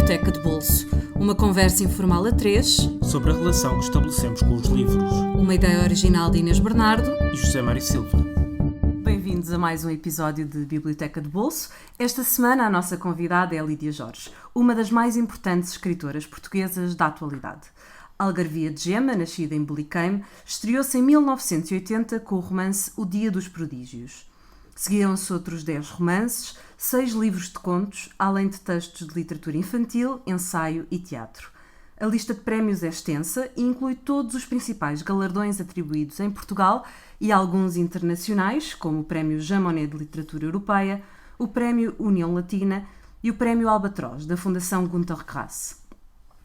Biblioteca de Bolso, uma conversa informal a três sobre a relação que estabelecemos com os livros. Uma ideia original de Inês Bernardo E José Mário Silva. Bem-vindos a mais um episódio de Biblioteca de Bolso. Esta semana a nossa convidada é a Lídia Jorge, uma das mais importantes escritoras portuguesas da atualidade. Algarvia de Gema, nascida em Beliqueime, estreou-se em 1980 com o romance O Dia dos Prodígios. Seguiram-se outros 10 romances, 6 livros de contos, além de textos de literatura infantil, ensaio e teatro. A lista de prémios é extensa e inclui todos os principais galardões atribuídos em Portugal e alguns internacionais, como o Prémio Jean Monnet de Literatura Europeia, o Prémio União Latina e o Prémio Albatroz, da Fundação Günter Grass.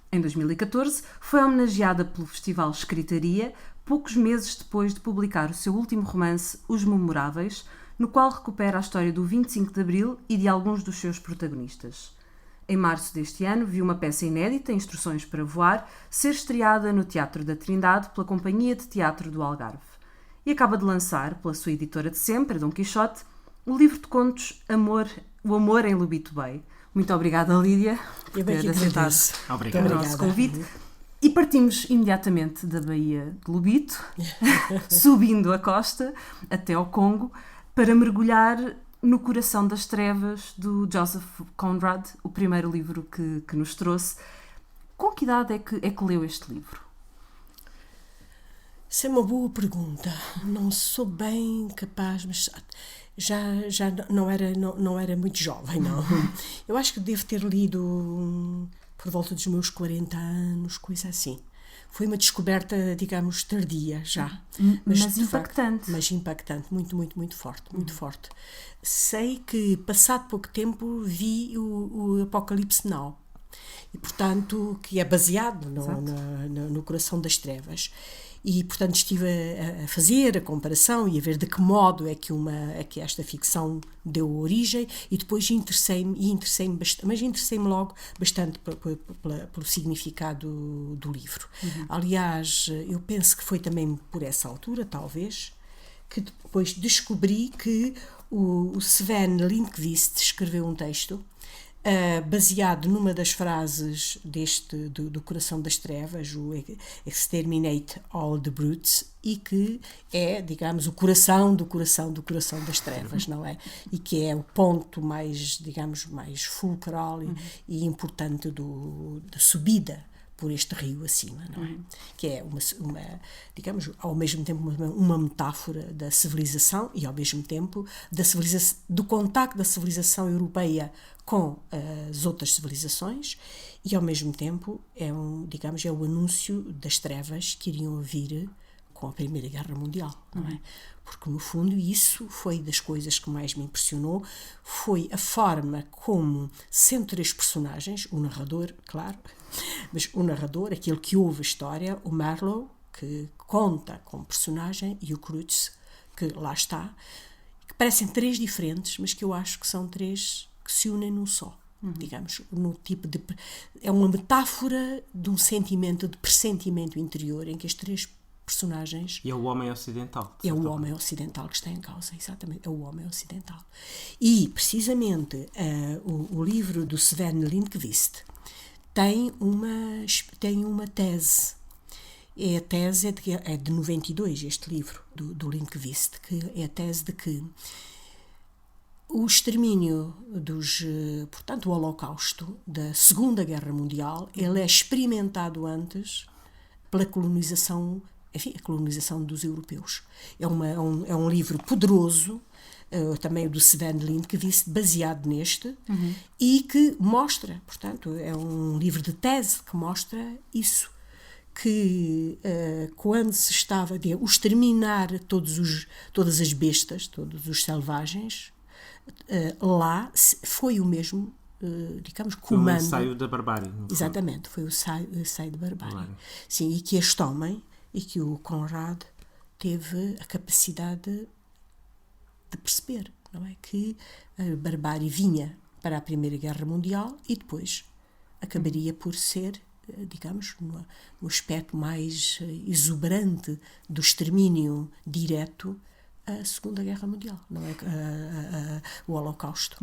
Em 2014, foi homenageada pelo Festival Escritaria, poucos meses depois de publicar o seu último romance, Os Memoráveis, no qual recupera a história do 25 de Abril e de alguns dos seus protagonistas. Em março deste ano, viu uma peça inédita, Instruções para Voar, ser estreada no Teatro da Trindade pela Companhia de Teatro do Algarve. E acaba de lançar, pela sua editora de sempre, Dom Quixote, o livro de contos O Amor em Lobito Bay. Muito obrigada, Lídia, por ter aceitado o nosso convite. E partimos imediatamente da Baía de Lobito, subindo a costa até ao Congo, para mergulhar no coração das trevas do Joseph Conrad, o primeiro livro que nos trouxe. Com que idade é que leu este livro? Isso é uma boa pergunta. Não sou bem capaz, mas já não era muito jovem, não. Eu acho que devo ter lido por volta dos meus 40 anos, coisa assim. Foi uma descoberta, digamos, tardia já. Mas impactante. Mas impactante, muito forte, muito forte. Sei que, passado pouco tempo, vi o Apocalipse Now. E, portanto, que é baseado no Coração das Trevas. E, portanto, estive a fazer a comparação e a ver de que modo é que esta ficção deu origem, e depois interessei-me bastante, mas interessei-me logo bastante pelo significado do livro. Aliás, eu penso que foi também por essa altura, talvez, que depois descobri que o Sven Lindqvist escreveu um texto baseado numa das frases do Coração das Trevas, o Exterminate All the Brutes, e que é, digamos, o coração do Coração das Trevas, não é? E que é o ponto mais, digamos, mais fulcral e importante da subida por este rio acima, não é? Que é uma, digamos, ao mesmo tempo uma metáfora da civilização e ao mesmo tempo do contacto da civilização europeia com as outras civilizações, e ao mesmo tempo é o anúncio das trevas que iriam vir com a Primeira Guerra Mundial, não é? Porque, no fundo, isso foi das coisas que mais me impressionou, foi a forma como, sendo 3 personagens, o narrador, claro, mas o narrador, aquele que ouve a história, o Marlowe, que conta como personagem, e o Kreutz, que lá está, que parecem 3 diferentes, mas que eu acho que são 3 que se unem num só. Digamos, no tipo de... É uma metáfora de um sentimento de pressentimento interior em que as 3 personagens... E é o homem ocidental. É o homem ocidental que está em causa, exatamente, é o homem ocidental. E, precisamente, o livro do Sven Lindqvist tem uma tese. A tese é de 92, este livro do Lindqvist, que é a tese de que o extermínio portanto, o Holocausto da Segunda Guerra Mundial, ele é experimentado antes pela colonização, enfim, a colonização dos europeus. É um livro poderoso, também do Sven Lindqvist, baseado neste, e que mostra, portanto, é um livro de tese que mostra isso, que quando se estava a exterminar todas as bestas, todos os selvagens, lá foi o mesmo, digamos, comando. Foi o ensaio da barbárie. Exatamente, foi o ensaio da barbárie. Sim, e que este homem, e que o Conrad teve a capacidade de perceber, não é? Que a barbárie vinha para a Primeira Guerra Mundial e depois acabaria por ser, digamos, no aspecto mais exuberante do extermínio direto, a Segunda Guerra Mundial, não é o Holocausto.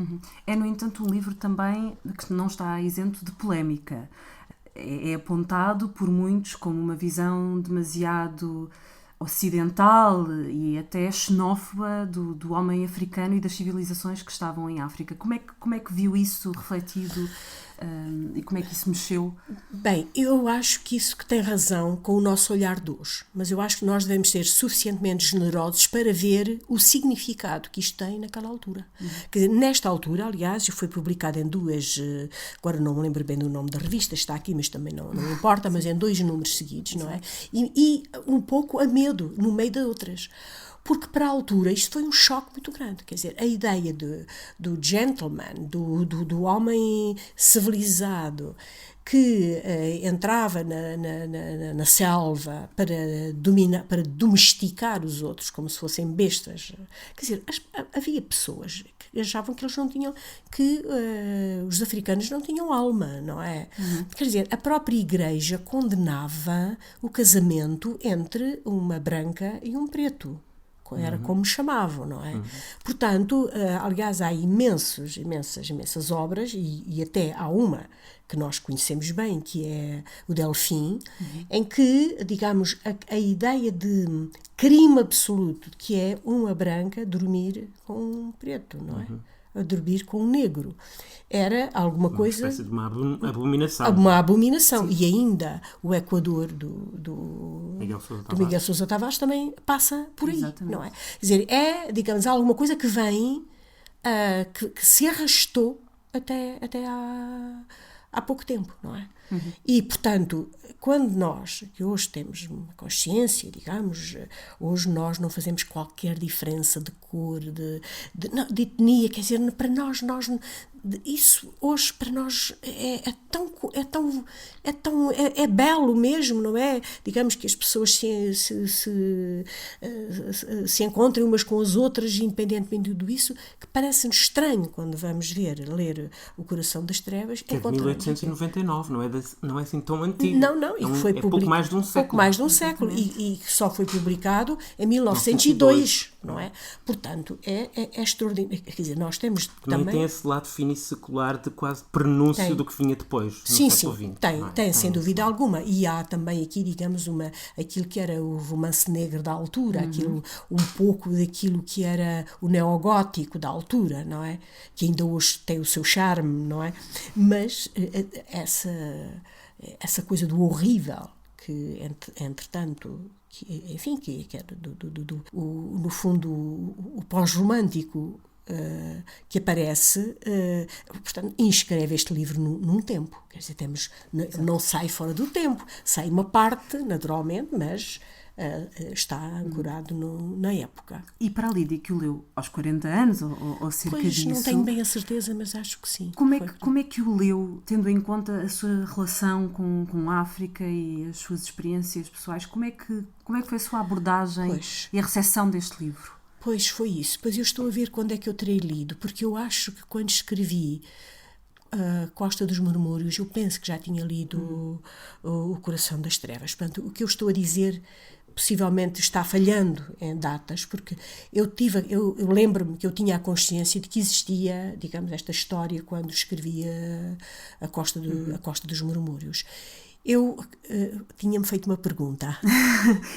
É, no entanto, um livro também que não está isento de polémica. É apontado por muitos como uma visão demasiado ocidental e até xenófoba do homem africano e das civilizações que estavam em África. Como é que viu isso refletido e como é que isso mexeu? Bem, eu acho que isso que tem razão com o nosso olhar de hoje, mas eu acho que nós devemos ser suficientemente generosos para ver o significado que isto tem naquela altura. Quer dizer, nesta altura, aliás, foi publicado em duas, agora não me lembro bem do nome da revista, está aqui, mas também não importa, mas em 2 números seguidos, não é? E um pouco a medo, no meio de outras. Porque para a altura isto foi um choque muito grande, quer dizer, a ideia do gentleman, do homem civilizado que entrava na selva para domesticar os outros como se fossem bestas. Quer dizer, havia pessoas que achavam que eles não tinham, que os africanos não tinham alma, não é? Quer dizer, a própria igreja condenava o casamento entre uma branca e um preto. Era como chamavam, não é? Portanto, aliás, há imensas obras, e até há uma que nós conhecemos bem, que é o Delfim, em que, digamos, a ideia de crime absoluto, que é uma branca dormir com um preto, não é? A dormir com um negro. Era alguma coisa... Uma espécie de uma abominação. Uma abominação. Sim. E ainda o Equador do Miguel Sousa Tavares também passa por aí. Exatamente. Não é? Quer dizer, é, digamos, alguma coisa que vem, que se arrastou até há pouco tempo, não é? E, portanto, quando nós, que hoje temos uma consciência, digamos, hoje nós não fazemos qualquer diferença de cor, de etnia, quer dizer, para nós isso hoje para nós é belo mesmo, não é? Digamos que as pessoas se encontrem umas com as outras, independentemente de tudo isso, que parece-nos estranho quando vamos ler O Coração das Trevas. Que é de 1899, não é assim tão antigo. Não, e foi pouco mais de um século. Pouco mais de um século, e só foi publicado em 1902, não é? Portanto, é extraordinário. Quer dizer, nós temos também... tem esse lado fino e secular de quase prenúncio do que vinha depois. Sim, tem, sem dúvida alguma. E há também aqui, digamos, aquilo que era o romance negro da altura, aquilo, um pouco daquilo que era o neogótico da altura, não é? Que ainda hoje tem o seu charme, não é? Mas essa coisa do horrível, que entretanto, que era no fundo o pós-romântico que aparece, portanto, inscreve este livro num tempo. Quer dizer, não sai fora do tempo, sai uma parte, naturalmente, mas está ancorado na época. E para a Lídia, que o leu aos 40 anos, ou cerca disso... Não tenho bem a certeza, mas acho que sim. Como é que o leu, tendo em conta a sua relação com a África e as suas experiências pessoais? Como é que foi a sua abordagem e a recepção deste livro? Pois foi isso. Pois eu estou a ver quando é que eu terei lido, porque eu acho que quando escrevi Costa dos Murmúrios, eu penso que já tinha lido o Coração das Trevas. Portanto, o que eu estou a dizer possivelmente está falhando em datas, porque eu lembro-me que eu tinha a consciência de que existia, digamos, esta história quando escrevia a Costa dos Murmúrios. Eu tinha-me feito uma pergunta.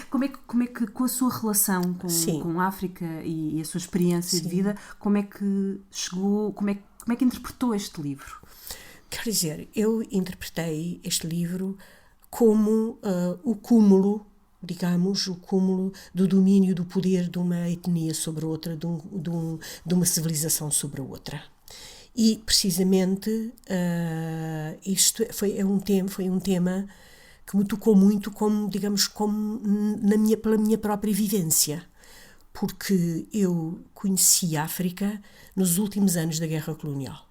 Como é que com a sua relação com a África e a sua experiência de vida, como é que chegou, como é que interpretou este livro? Quer dizer, eu interpretei este livro como o cúmulo, digamos, o cúmulo do domínio do poder de uma etnia sobre outra, de uma civilização sobre a outra. E, precisamente, isto foi um tema que me tocou muito, pela minha própria vivência, porque eu conheci a África nos últimos anos da Guerra Colonial.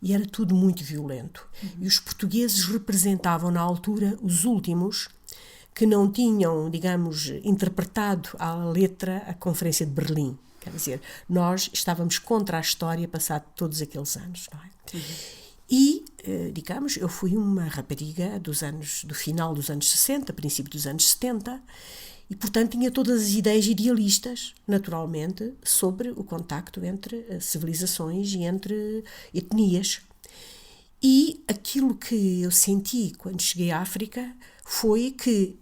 E era tudo muito violento. E os portugueses representavam, na altura, os últimos que não tinham, digamos, interpretado à letra a Conferência de Berlim. Quer dizer, nós estávamos contra a história passado todos aqueles anos, não é? E, digamos, eu fui uma rapariga do final dos anos 60, princípio dos anos 70, E, portanto, tinha todas as ideias idealistas, naturalmente, sobre o contacto entre civilizações e entre etnias. E aquilo que eu senti quando cheguei à África foi que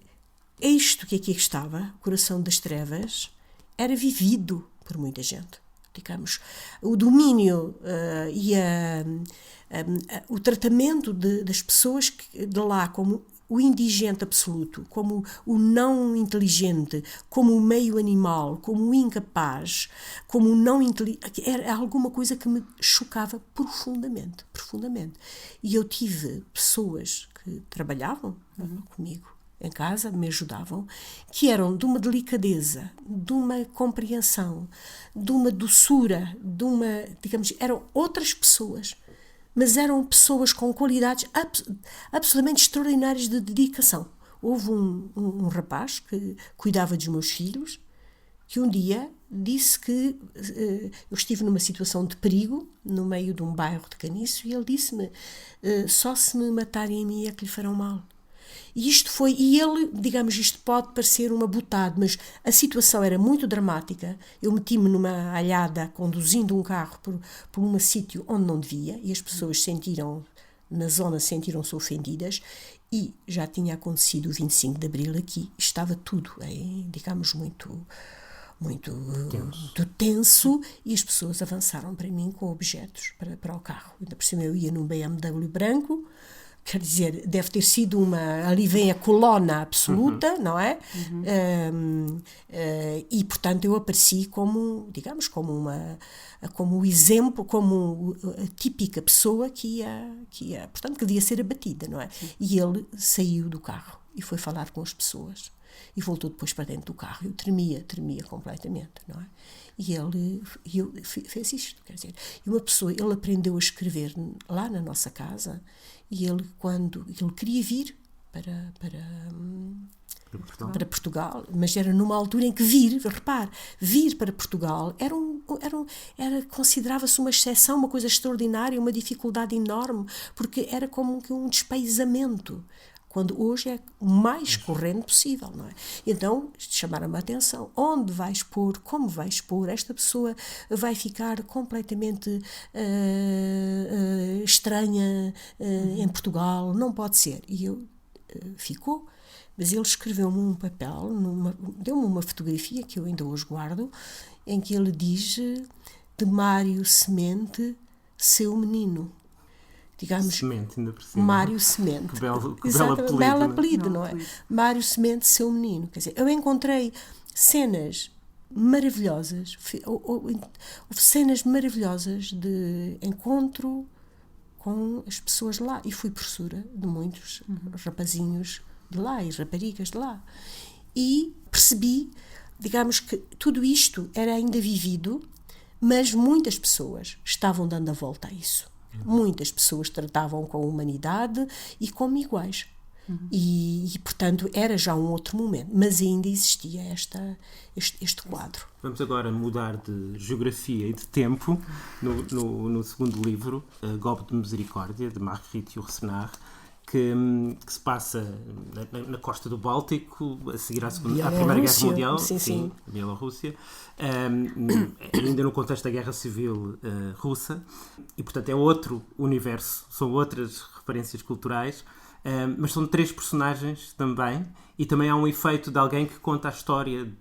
isto que aqui estava, o coração das trevas, era vivido por muita gente. Digamos, o domínio o tratamento das pessoas de lá como o indigente absoluto, como o não inteligente, como o meio animal, como o incapaz, como o não inteligente, era alguma coisa que me chocava profundamente, profundamente. E eu tive pessoas que trabalhavam comigo em casa, me ajudavam, que eram de uma delicadeza, de uma compreensão, de uma doçura, digamos, eram outras pessoas, mas eram pessoas com qualidades absolutamente extraordinárias de dedicação. Houve um rapaz que cuidava dos meus filhos, que um dia disse que eu estive numa situação de perigo, no meio de um bairro de caniço, e ele disse-me, só se me matarem a mim é que lhe farão mal. E ele, digamos, isto pode parecer uma botada, mas a situação era muito dramática. Eu meti-me numa alhada, conduzindo um carro por um sítio onde não devia, e as pessoas na zona sentiram-se ofendidas, e já tinha acontecido o 25 de Abril aqui, estava tudo, digamos, muito tenso, e as pessoas avançaram para mim com objetos para o carro. Ainda por cima eu ia num BMW branco, quer dizer, deve ter sido ali vem a colona absoluta, não é? E, portanto, eu apareci como, digamos, como o exemplo, como a típica pessoa que ia, portanto, que devia ser abatida, não é? E ele saiu do carro e foi falar com as pessoas e voltou depois para dentro do carro. Eu tremia completamente, não é? E ele fez isto, quer dizer, ele aprendeu a escrever lá na nossa casa, e quando ele queria vir para Portugal, mas era numa altura em que vir para Portugal considerava-se uma exceção, uma coisa extraordinária, uma dificuldade enorme, porque era como um despaizamento, quando hoje é o mais corrente possível, não é? Então, chamaram-me a atenção. Onde vais pôr? Como vais pôr? Esta pessoa vai ficar completamente estranha em Portugal, não pode ser. E ficou. Mas ele escreveu-me um papel, deu-me uma fotografia que eu ainda hoje guardo, em que ele diz de Mário Semente, seu menino. Digamos, Semente, ainda por cima. Mário Semente. Que belo apelido. Belo apelido, não é? Mário Semente, seu menino. Quer dizer, eu encontrei cenas maravilhosas, houve cenas maravilhosas de encontro com as pessoas de lá. E fui professora de muitos rapazinhos de lá e raparigas de lá. E percebi, digamos, que tudo isto era ainda vivido, mas muitas pessoas estavam dando a volta a isso. Muitas pessoas tratavam com a humanidade e como iguais. E, portanto, era já um outro momento, mas ainda existia este quadro. Vamos agora mudar de geografia e de tempo no segundo livro, Golpe de Misericórdia, de Marguerite Yourcenar, que se passa na costa do Báltico, a seguir à Primeira Guerra Mundial, sim. Bielorrússia, ainda no contexto da Guerra Civil russa, e portanto é outro universo, são outras referências culturais, mas são 3 personagens também, e também há um efeito de alguém que conta a história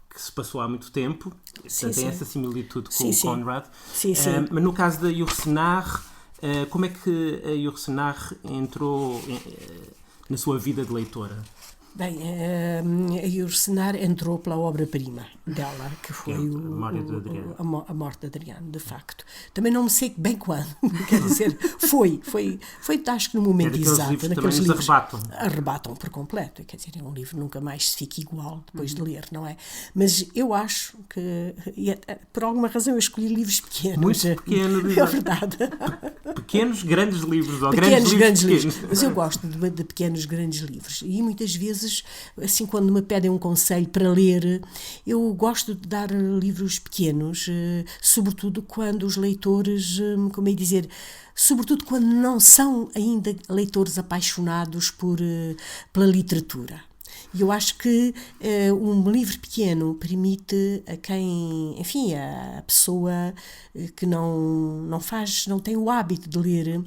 que se passou há muito tempo, portanto tem essa similitude com o Conrad. Mas no caso da Yourcenar, como é que a Yourcenar entrou na sua vida de leitora? Bem, a Yourcenar entrou pela obra-prima dela, que foi a morte de Adriano, de facto. Também não me sei bem quando, quer dizer, foi acho que no momento exato. Naqueles livros arrebatam por completo, quer dizer, é um livro que nunca mais se fica igual depois de ler, não é? Mas eu acho que, por alguma razão, eu escolhi livros pequenos. Muito pequenos, é verdade. Pequenos, grandes livros, ou grandes livros. Mas eu gosto de pequenos, grandes livros. E muitas vezes, assim, quando me pedem um conselho para ler, eu gosto de dar livros pequenos, sobretudo quando os leitores, como é dizer, sobretudo quando não são ainda leitores apaixonados pela literatura. E eu acho que um livro pequeno permite a quem, enfim, a pessoa que não tem o hábito de ler,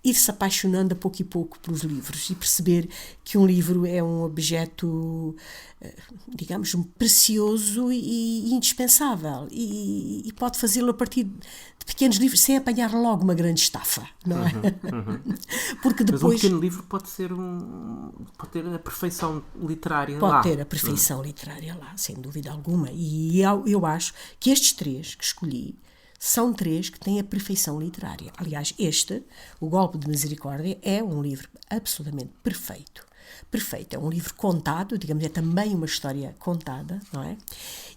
ir-se apaixonando a pouco e pouco pelos livros e perceber que um livro é um objeto, digamos, precioso e indispensável, e pode fazê-lo a partir de pequenos livros, sem apanhar logo uma grande estafa, não é? Porque depois... Mas um pequeno livro pode ter a perfeição literária lá. Pode ter a perfeição literária lá, sem dúvida alguma. E eu acho que estes 3 que escolhi são 3 que têm a perfeição literária. Aliás, O Golpe de Misericórdia, é um livro absolutamente perfeito. Perfeito. É um livro contado, digamos, é também uma história contada, não é?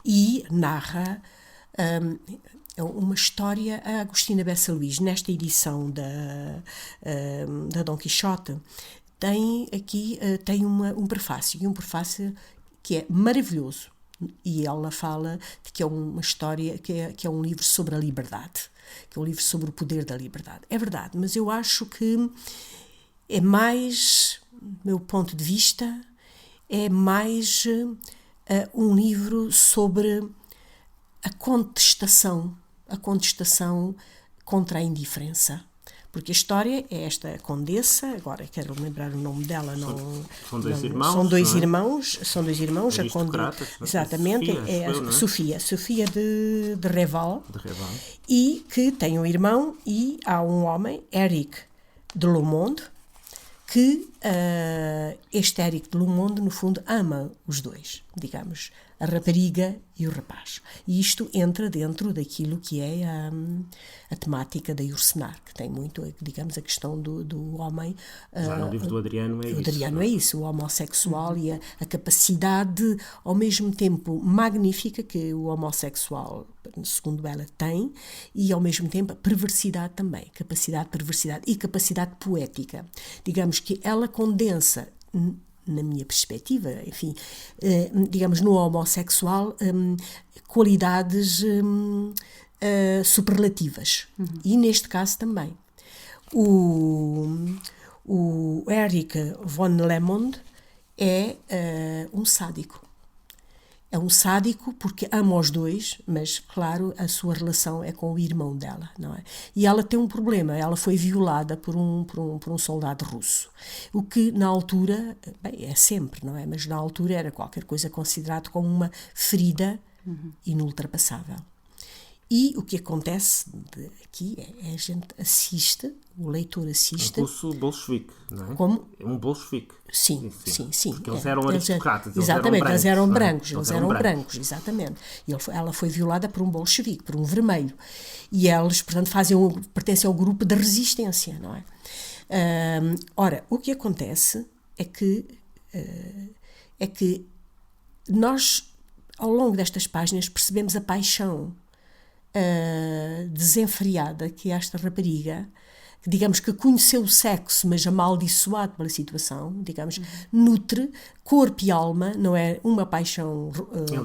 E narra uma história. A Agostina Bessa Luís, nesta edição da Dom Quixote, tem um prefácio, e um prefácio que é maravilhoso. E ela fala de que é uma história, que é um livro sobre a liberdade, que é um livro sobre o poder da liberdade. É verdade, mas eu acho que é mais, do meu ponto de vista, é mais um livro sobre a contestação contra a indiferença. Porque a história é esta condessa, agora quero lembrar o nome dela, são dois irmãos. São dois irmãos, exatamente, Sofia de Reval, e que tem um irmão, e há um homem, Eric de Lomonde, que este Eric de Lomonde, no fundo, ama os dois, digamos, a rapariga e o rapaz. E isto entra dentro daquilo que é a temática da Yourcenar, que tem muito, digamos, a questão do homem. Já no livro do Adriano é isso. O Adriano é isso, o homossexual e a capacidade, ao mesmo tempo, magnífica que o homossexual, segundo ela, tem, e ao mesmo tempo a perversidade também, capacidade de perversidade e capacidade poética. Digamos que ela condensa, na minha perspectiva, enfim, digamos, no homossexual, qualidades superlativas. E neste caso também. O Eric von Lemond é um sádico. É um sádico porque ama os dois, mas, claro, a sua relação é com o irmão dela, não é? E ela tem um problema, ela foi violada por um soldado russo. O que, na altura, bem, é sempre, não é? Mas na altura era qualquer coisa considerado como uma ferida inultrapassável. E o que acontece aqui é a gente assiste, o leitor assiste... Um curso bolchevique, não é? Como? É um bolchevique. Sim. Porque eles eram aristocratas, exatamente, eles eram brancos, exatamente. E ela foi violada por um bolchevique, por um vermelho. E eles, portanto, pertencem ao grupo da resistência, não é? Ora, o que acontece é que nós, ao longo destas páginas, percebemos a paixão desenfreada que esta rapariga, digamos, que conheceu o sexo, mas amaldiçoado pela situação, digamos, nutre corpo e alma, não é uma paixão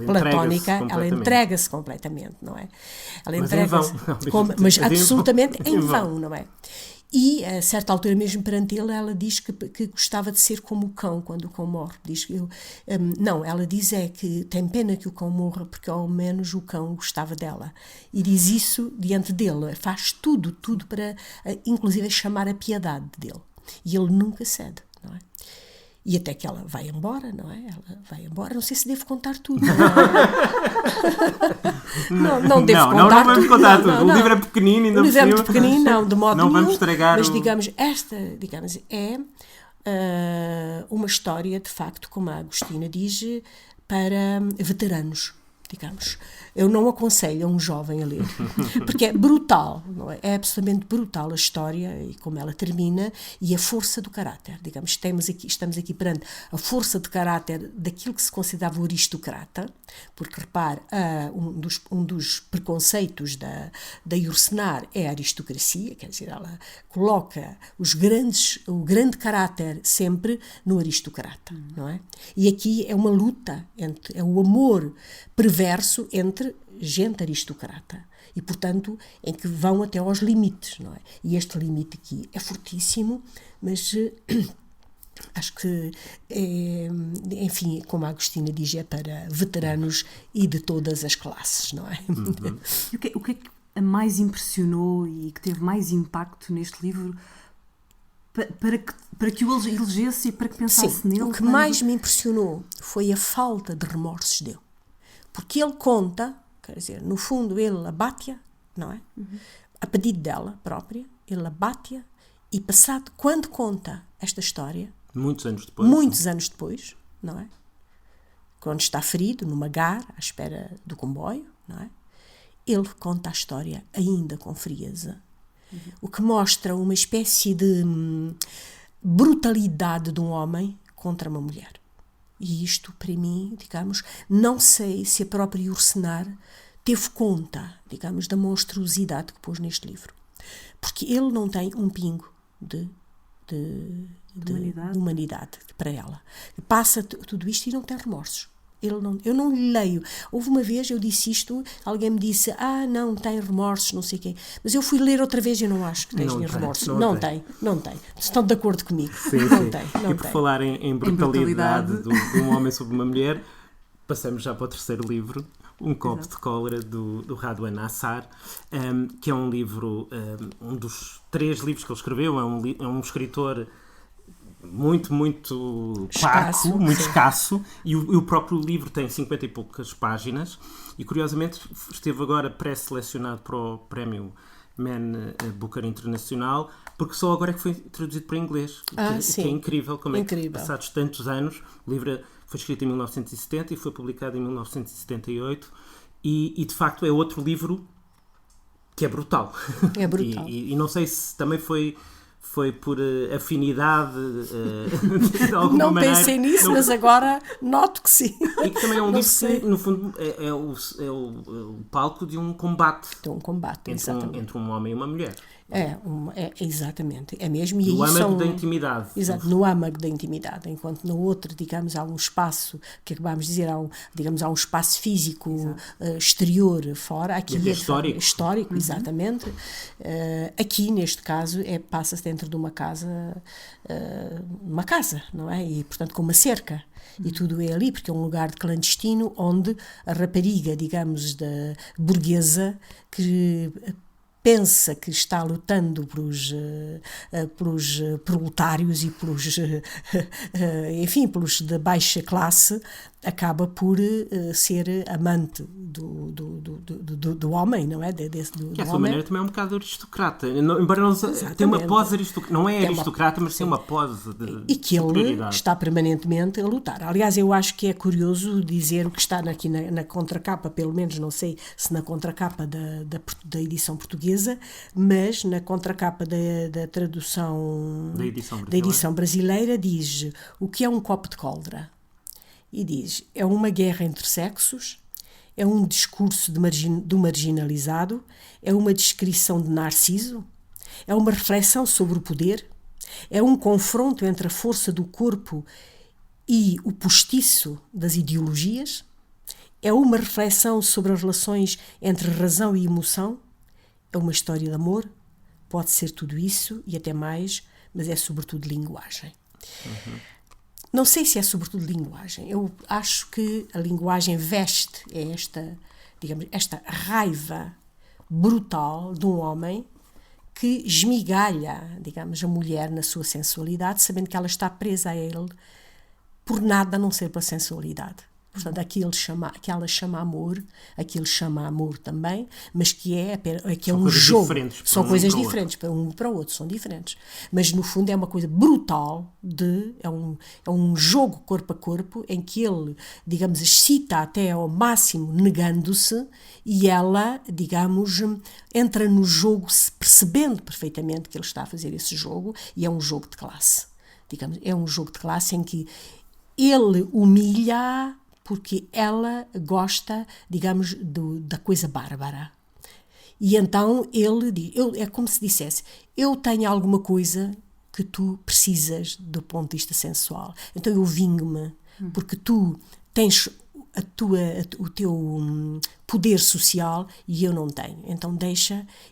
platónica, ela entrega-se completamente, não é? Ela entrega-se, mas absolutamente em vão, não é? E, a certa altura, mesmo perante ele, ela diz que gostava de ser como o cão, quando o cão morre. Ela diz que tem pena que o cão morra, porque ao menos o cão gostava dela. E diz isso diante dele, faz tudo para, inclusive, chamar a piedade dele. E ele nunca cede, não é? E até que ela vai embora, não é? Ela vai embora, não sei se devo contar tudo. Não devo contar tudo. Vamos contar tudo. O livro é pequenino, ainda por cima. O livro é muito pequenino, não, de modo nenhum. Não vamos estragar. Mas, digamos, esta, é uma história, de facto, como a Agostina diz, para veteranos, digamos. Eu não aconselho a um jovem a ler, porque é brutal, não é? É absolutamente brutal a história e como ela termina, e a força do caráter, digamos, estamos aqui perante a força de caráter daquilo que se considerava o aristocrata, porque, repare, um dos preconceitos da Yourcenar é a aristocracia, quer dizer, ela coloca o grande caráter sempre no aristocrata, não é? E aqui é uma luta, é o amor perverso entre gente aristocrata e, portanto, em que vão até aos limites, não é? E este limite aqui é fortíssimo, mas Acho que, enfim, como a Agostina diz, é para veteranos e de todas as classes, não é? E o que é que a mais impressionou e que teve mais impacto neste livro para que o elegesse e para que pensasse Sim, nele? o que mais me impressionou foi a falta de remorsos dele. Porque ele conta, quer dizer, no fundo ele abate-a, não é? A pedido dela própria, ele abate-a e passado, quando conta esta história, muitos anos depois, não é? Quando está ferido, numa gar, à espera do comboio, não é? Ele conta a história ainda com frieza. O que mostra uma espécie de brutalidade de um homem contra uma mulher. E isto, para mim, digamos, não sei se a própria Yourcenar teve conta, digamos, da monstruosidade que pôs neste livro. Porque ele não tem um pingo de humanidade para ela. Passa tudo isto e não tem remorsos. Eu não lhe leio. Houve uma vez, eu disse isto, alguém me disse, não tem remorsos, não sei o quê. Mas eu fui ler outra vez e não acho que tenha remorsos. Não tem. Estão de acordo comigo? Sim, não tem. E por falar em brutalidade de um homem sobre uma mulher, passamos já para o terceiro livro, Um Copo de Cólera, do Radwan Assar, que é um livro, um dos 3 livros que ele escreveu. É um escritor muito parco, muito escasso, e o próprio livro tem 50 e poucas páginas, e curiosamente esteve agora pré-selecionado para o prémio Man Booker Internacional, porque só agora é que foi traduzido para inglês, que é incrível, como é que passados tantos anos, o livro foi escrito em 1970 e foi publicado em 1978, e de facto é outro livro que é brutal. É brutal. e não sei se também foi por afinidade de alguma não maneira. Não pensei nisso, mas agora noto que sim. E que também é um livro que, no fundo, é o palco de um combate. De um combate, exatamente. Entre um homem e uma mulher. Exatamente. É mesmo. No âmago da intimidade. Exato, no âmago da intimidade. Enquanto no outro, digamos, há um espaço, que acabámos de dizer, há um espaço físico exterior fora. Aqui é histórico, exatamente. Aqui, neste caso, passa-se dentro de uma casa, não é? E, portanto, com uma cerca. E tudo é ali, porque é um lugar de clandestino onde a rapariga, digamos, da burguesa, que pensa que está lutando pelos proletários e pelos da baixa classe, acaba por ser amante do homem, não é? De essa maneira também é um bocado aristocrata, embora não tenha uma pose aristocrata, não é aristocrata, mas tem uma pose de e que ele está permanentemente a lutar. Aliás, eu acho que é curioso dizer o que está aqui na contracapa, pelo menos não sei se na contracapa da edição portuguesa, mas na contracapa da tradução da edição brasileira diz o que é um copo de cólera. E diz, é uma guerra entre sexos, é um discurso do marginalizado, é uma descrição de Narciso, é uma reflexão sobre o poder, é um confronto entre a força do corpo e o postiço das ideologias, é uma reflexão sobre as relações entre razão e emoção, é uma história de amor, pode ser tudo isso e até mais, mas é sobretudo linguagem. Não sei se é sobretudo linguagem. Eu acho que a linguagem veste esta raiva brutal de um homem que esmigalha, digamos, a mulher na sua sensualidade, sabendo que ela está presa a ele por nada a não ser pela sensualidade. Portanto, que ela chama amor, aquilo chama amor também, mas que é um jogo. São coisas diferentes, para um e para o outro, são diferentes. Mas, no fundo, é uma coisa brutal, é um jogo corpo a corpo, em que ele, digamos, excita até ao máximo, negando-se, e ela, digamos, entra no jogo percebendo perfeitamente que ele está a fazer esse jogo, e é um jogo de classe. Digamos, é um jogo de classe em que ele humilha porque ela gosta, digamos, da coisa bárbara. E então ele diz, é como se dissesse, eu tenho alguma coisa que tu precisas do ponto de vista sensual. Então eu vingo-me, porque tu tens o teu poder social e eu não tenho. Então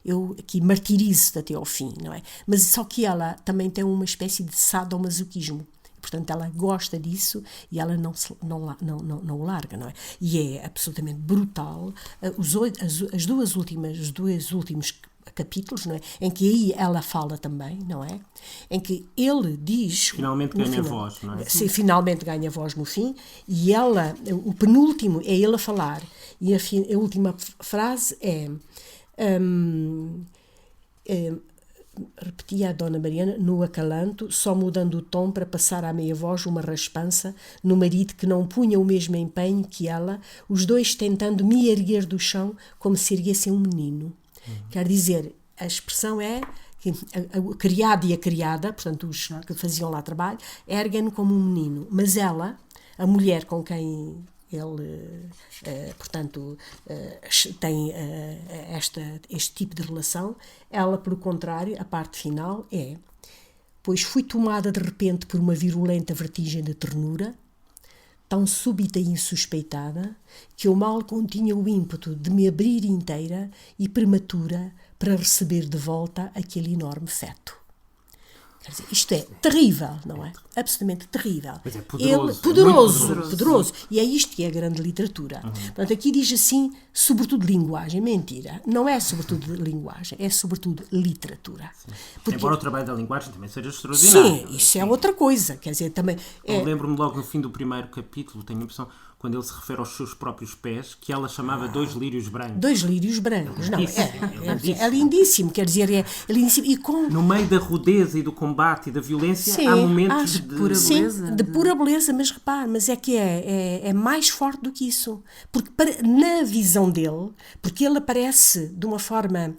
eu aqui martirizo-te até ao fim, não é? Mas só que ela também tem uma espécie de sadomasoquismo. portanto ela gosta disso e ela não o larga, não é? E é absolutamente brutal os dois últimos capítulos, não é? Em que aí ela fala também, não é? Em que ele diz... Finalmente ganha voz, não é? Sim, finalmente ganha voz no fim, e ela, o penúltimo é ele a falar, e a última frase é... repetia a Dona Mariana no acalanto, só mudando o tom para passar à meia voz uma raspança no marido que não punha o mesmo empenho que ela, os dois tentando me erguer do chão como se erguessem um menino. Quer dizer, a expressão é que o criado e a criada, portanto os que faziam lá trabalho, erguem-no como um menino, mas ela, a mulher com quem ele, portanto, tem este tipo de relação, ela, pelo contrário, a parte final é: pois fui tomada de repente por uma virulenta vertigem de ternura, tão súbita e insuspeitada, que eu mal continha o ímpeto de me abrir inteira e prematura para receber de volta aquele enorme feto. Quer dizer, isto é terrível, não é? Absolutamente terrível. Mas é poderoso. Poderoso. E é isto que é a grande literatura. Portanto, aqui diz assim, sobretudo linguagem. Mentira. Não é sobretudo linguagem, é sobretudo literatura. Porque... Embora o trabalho da linguagem também seja extraordinário. Sim, isso é outra coisa. Quer dizer, também... Eu lembro-me logo no fim do primeiro capítulo, tenho a impressão, quando ele se refere aos seus próprios pés, que ela chamava 2 lírios brancos. 2 lírios brancos. Não, é lindíssimo. Quer dizer, é lindíssimo. E com... No meio da rudeza e do combate e da violência, há momentos de pura beleza. Sim, de pura beleza, mas repare, mas é que é mais forte do que isso. Porque na visão dele, porque ele aparece de uma forma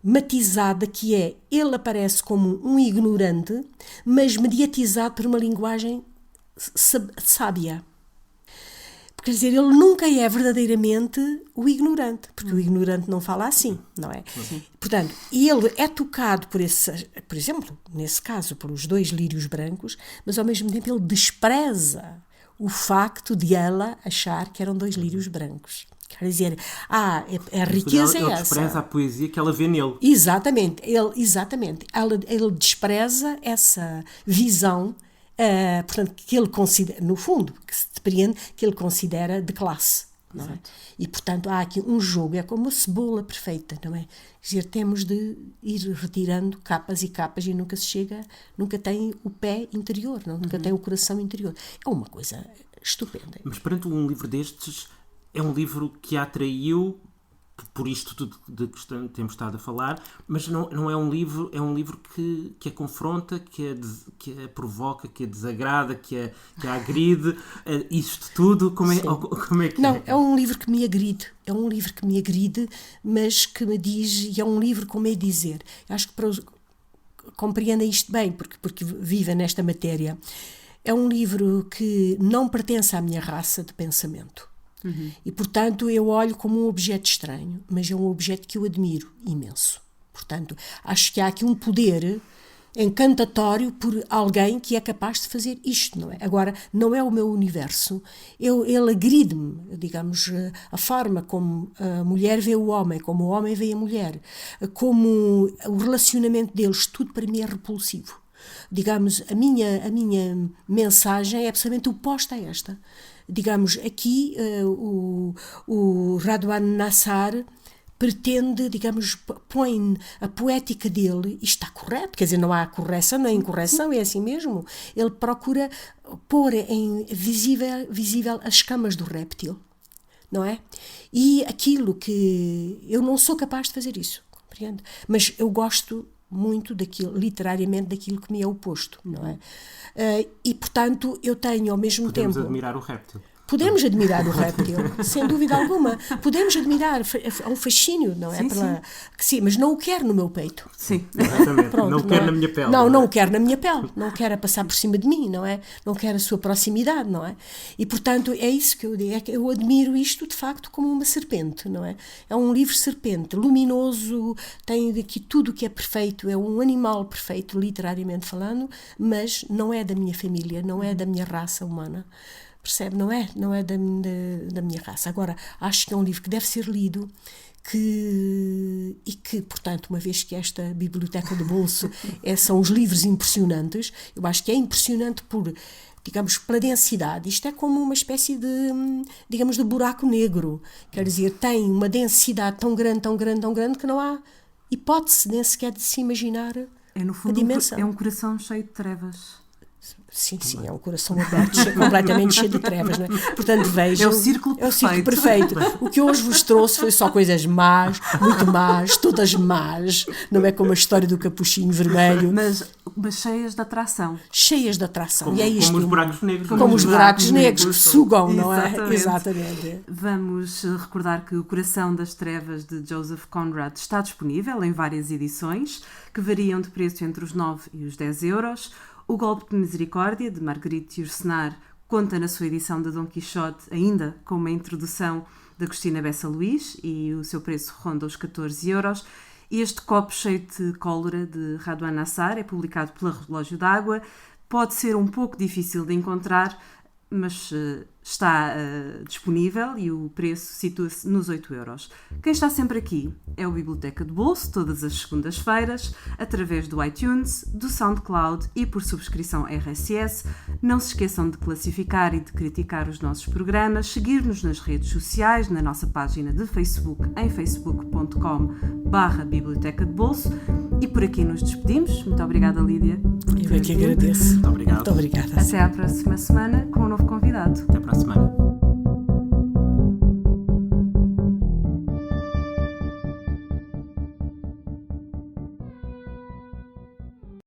matizada, que é, ele aparece como um ignorante, mas mediatizado por uma linguagem sábia. Quer dizer, ele nunca é verdadeiramente o ignorante, porque o ignorante não fala assim, não é? Sim. Portanto, ele é tocado por exemplo, nesse caso, pelos 2 lírios brancos, mas ao mesmo tempo ele despreza o facto de ela achar que eram 2 lírios brancos. Quer dizer, a riqueza é essa. Ele despreza a poesia que ela vê nele. Exatamente. Ele despreza essa visão, portanto, que ele considera, no fundo, que se depreende, que ele considera de classe. Não é? E, portanto, há aqui um jogo, é como uma cebola perfeita, não é? Quer dizer, temos de ir retirando capas e capas e nunca tem o pé interior, nunca tem o coração interior. É uma coisa estupenda. Mas perante um livro destes, é um livro que a atraiu por isto tudo de que temos estado a falar, mas não é um livro, é um livro que a confronta, que a provoca, que a desagrada, que a agride, isto tudo, como é que é um livro que me agride, mas que me diz, e é um livro, como é dizer, acho que compreenda isto bem, porque vive nesta matéria, é um livro que não pertence à minha raça de pensamento. E, portanto, eu olho como um objeto estranho, mas é um objeto que eu admiro imenso. Portanto, acho que há aqui um poder encantatório por alguém que é capaz de fazer isto, não é? Agora, não é o meu universo. Ele agride-me, digamos, a forma como a mulher vê o homem, como o homem vê a mulher, como o relacionamento deles, tudo para mim é repulsivo. Digamos, a minha mensagem é absolutamente oposta a esta. Digamos, aqui o Radwan Nassar pretende, digamos, põe a poética dele, e está correto, quer dizer, não há correção nem incorreção, é assim mesmo. Ele procura pôr em visível as escamas do réptil, não é? E aquilo que... Eu não sou capaz de fazer isso, compreende? Mas eu gosto muito daquilo, literariamente, daquilo que me é oposto, não é? E, portanto, eu tenho ao mesmo tempo... Podemos admirar o réptil. Podemos admirar o réptil, sem dúvida alguma. Podemos admirar, é um fascínio, não é? Sim, mas não o quero no meu peito. Sim, exatamente. Pronto, não o quero na minha pele. Não o quero na minha pele. Não quero a passar por cima de mim, não é? Não quero a sua proximidade, não é? E, portanto, é isso que eu digo. É que eu admiro isto, de facto, como uma serpente, não é? É um livro serpente, luminoso, tem aqui tudo o que é perfeito, é um animal perfeito, literariamente falando, mas não é da minha família, não é da minha raça humana. percebe? Não é da minha raça. Agora, acho que é um livro que deve ser lido, e que, portanto, uma vez que esta biblioteca de bolso são os livros impressionantes, eu acho que é impressionante digamos, pela densidade. Isto é como uma espécie de, digamos, de buraco negro. Quer dizer, tem uma densidade tão grande, tão grande, tão grande, que não há hipótese nem sequer de se imaginar no fundo, a dimensão. É um coração cheio de trevas. Sim, é um coração aberto, completamente cheio de trevas, não é? Portanto, vejam. É o círculo perfeito. O que hoje vos trouxe foi só coisas más, muito más, todas más. Não é como a história do capuchinho vermelho. Mas cheias de atração. Cheias de atração. Como, e é isto. Como os buracos negros. Como os buracos negros que sugam, não é? Exatamente. Exatamente. Vamos recordar que O Coração das Trevas, de Joseph Conrad, está disponível em várias edições, que variam de preço entre os 9 e os 10 euros. O Golpe de Misericórdia, de Marguerite Yourcenar, conta na sua edição de Dom Quixote ainda com uma introdução de Agostina Bessa Luís, e o seu preço ronda os 14 euros. Este Copo Cheio de Cólera, de Radwan Nassar, é publicado pela Relógio d'Água. Pode ser um pouco difícil de encontrar, mas está disponível, e o preço situa-se nos 8 euros. Quem está sempre aqui é o Biblioteca de Bolso, todas as segundas-feiras, através do iTunes, do SoundCloud e por subscrição RSS. Não se esqueçam de classificar e de criticar os nossos programas, seguir-nos nas redes sociais, na nossa página de Facebook, em facebook.com/Biblioteca de Bolso. E por aqui nos despedimos. Muito obrigada, Lídia. Eu é que agradeço. Muito obrigado. Muito obrigada. Até à próxima semana com um novo convidado. Até para a semana.